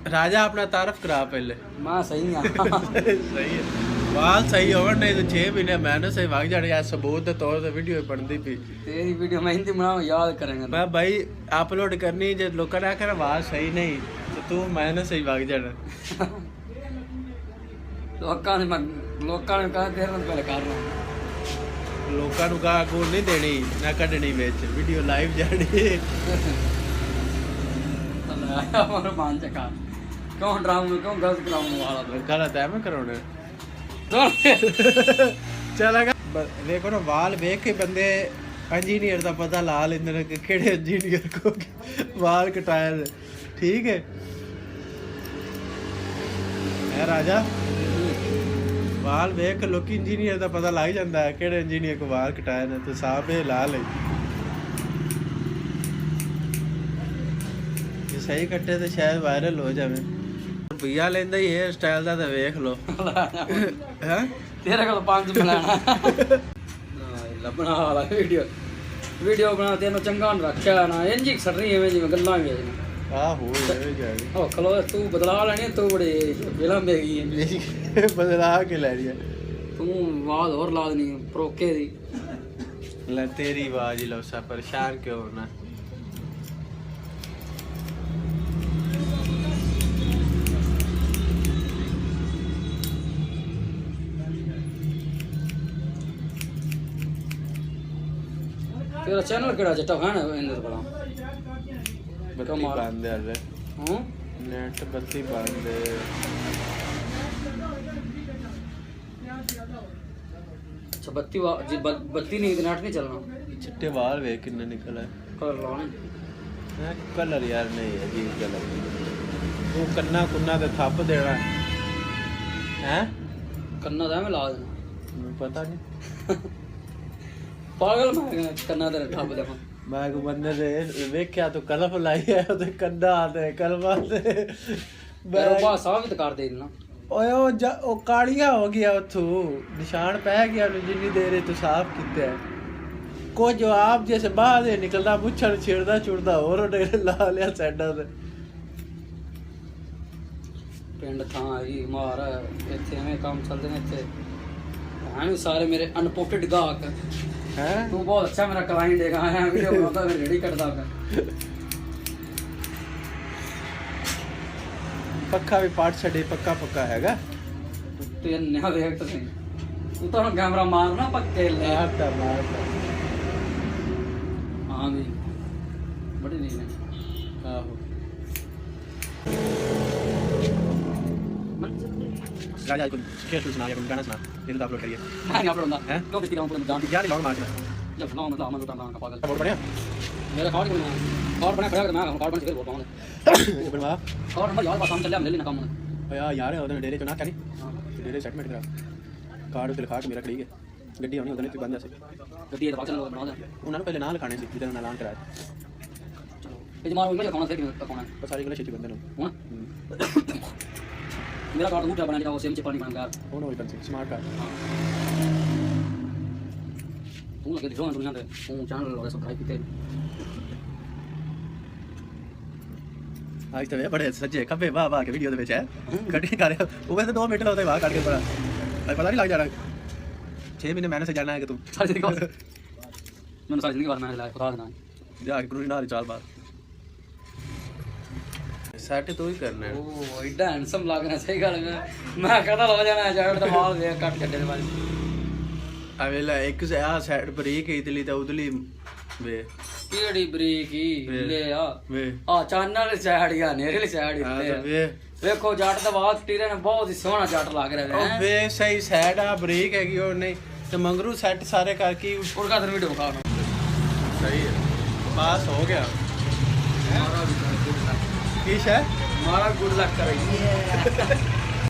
राजा अपना तारफ करा पहले। मैं सही हां सही है वाल सही हो नहीं तो 6 महीने मैंने सही भाग जाने यार सबूत के तौर पे वीडियो बनती पी तेरी वीडियो मैं हिंदी बनाऊं याद करेंगे मैं भाई अपलोड करनी जो लोग ने आखिर वाल सही नहीं तो तू मैंने सही भाग जाना लोकां ने कहा तेरे ਨਾਲ पहले कर रहा ਲੋਕਾਂ ਨੂੰ ਗਾ ਕੋ ਨਹੀਂ ਦੇਣੀ ਨਾ ਕੱਢਣੀ ਵਿੱਚ ਵੀਡੀਓ ਲਾਈਵ ਜਾਣੀ हमारा मान चका क्यों ड्रामा क्यों गलत कराऊं वाला गलत है मैं कराਉਣਾ चलेगा देखो ना वाल देख के बंदे इंजीनियर ਦਾ ਪਤਾ ਲਾ ਲੈਂਦੇ ਨੇ ਕਿ ਕਿਹੜੇ ਇੰਜੀਨੀਅਰ ਕੋ ਵਾਲ ਕਟਾਇਆ ਠੀਕ ਹੈ ਹੈ ਰਾਜਾ ਵਾਲ ਵੇਖ ਲੋਕੀ ਇੰਜੀਨੀਅਰ ਦਾ ਪਤਾ ਲੱਗ ਜਾਂਦਾ ਹੈ ਕਿਹੜੇ ਇੰਜੀਨੀਅਰ ਕੋ ਵਾਲ ਕਟਾਏ ਨੇ ਤੇ ਸਾਫ ਇਹ ਲਾ ਲਈ ਜੇ ਸਹੀ ਕੱਟੇ ਤੇ ਸ਼ਾਇਦ ਵਾਇਰਲ ਹੋ ਜਾਵੇ ਭਈਆ ਲੈਂਦਾ ਹੀ ਹੇਅਰ ਸਟਾਈਲ ਦਾ ਤਾਂ ਵੇਖ ਲੋ ਹੈ ਤੇਰੇ ਕੋਲ 5 ਮਿਲਣਾ ਲੱਭਣਾ ਵਾਲਾ ਵੀਡੀਓ ਬਣਾ ਤੈਨੂੰ ਚੰਗਾ ਨਹੀਂ ਰੱਖਿਆ ਨਾ ਇੰਜ ਹੀ ਸੜ ਰਹੀ ਐਵੇਂ ਜਿਵੇਂ ਗੱਲਾਂ ਵੇਚ ਆਹੋ ਇਹ ਜਾਈ ਉਹ ਖਲੋ ਤੂੰ ਬਦਲਾ ਲੈਣੀ ਤੂੰ ਬੜੇ ਫਿਲਮ ਹੈਗੀ ਬਦਲਾ ਕੇ ਲੈ ਲਿਆ ਤੂੰ ਆਵਾਜ਼ ਹੋਰ ਲਾ ਦੇਣੀ ਪਰੋਕੇ ਦੀ ਲੈ ਤੇਰੀ ਆਵਾਜ਼ ਲੋ ਸਾ ਪਰੇਸ਼ਾਨ ਕਿਉਂ ਹੋਣਾ तेरा चैनल केड़ा जट्टा है ना इंदर बड़ा बत्ती बंद है रे हां नेट बत्ती बंद है अच्छा बत्ती बत्ती नहीं नेट नहीं चलना चिट्टे बाल वे कितने निकल है कलर लाने कलर यार नहीं है अजीब कलर तू कन्ना कुन्ना ते थप देना हैं कन्ना दा मैं ला देना पता नहीं पागल मैं कन्ना तेरे ठप दे मैं को बंदे दे वेख्या तो कलफ लाई है ते कन्ना ते कलमा ते मेरे पास साबित कर दे ना ओए ओ कालिया हो गया उथू निशान पै गया जिन्नी देर तू साफ किते को जवाब जैसे बाहर निकलदा मुछड़ छेड़दा चुड़दा और ला लिया साइडा ते पिंड थां आई मार इत्थे एवें काम चलदे ने इत्थे हां सारे मेरे अनपोटेड गाहक हैं तू बहुत अच्छा मेरा क्लाइंट है आया वीडियो बनाता है रेडी करदा है पक्का भी पार्ट छड़े पक्का हैगा तू ये नया देख तो नहीं तू तो कैमरा मारना पक्के ले मारता हां भी बड़ी नींद है आहो राजा को क्या सुना या गाना सुना ये तो अपलोड करिए मैं नहीं अपलोड होता क्यों किसी काम पूरे जान यार लॉन्ग मार जब ना मतलब हम लुटाना का पागल बहुत बढ़िया मेरा कार्ड बना कार्ड बना खड़ा कर मैं कार्ड बन के बोल पाऊंगा ये बनवा कार्ड नंबर यार पास हम चल ले लेना काम यार उधर डेरे चुना क्या नहीं डेरे सेट में तेरा कार्ड उसे लिखा के मेरा खड़ी है गड्डी आनी उधर बंद से गड्डी का चैनल बना दे उन्होंने पहले ना लिखाने से जिधर ऐलान कराया चलो ये मारो मुझे कौन से कौन है बस सारी गले छेती बंदे हां मेरा कार्ड उठा बना वो सेम चिप पानी बना कर कौन होई बंद स्मार्ट कार्ड तू लगे दिखो दुनिया पे तू चैनल वाले सब्सक्राइब कीते आज तो वे बड़े सच्चे खब्बे वाह के वीडियो दे विच है कटिंग कर वो वैसे 2 मिनट लगता है वाह काट के बड़ा पता नहीं लग जा रहा 6 महीने मैंने से जाना है कि तू सारी जिंदगी मैंने सारी जिंदगी बाद मैंने लाया खुदा देना जा के क्रूज ना चाल बात सेट तो ही करना है ओ एडा हैंडसम लगना सही गल मैं कहता लो जाना जैकेट दा माल वे कट छड्डे दे बाद अवेला एक से आ साइड ब्रेक इतली तो उदली वे केड़ी ब्रेक ही ले आ चैनल साइड या नेरे साइड वे देखो जट दा बात टीरे ने बहुत ही सोहना जट लग रहा है वे सही साइड आ ब्रेक हैगी और नहीं तो मंगरू सेट सारे करके और का वीडियो दिखा सही है पास हो गया किश है हमारा गुड लक करेगी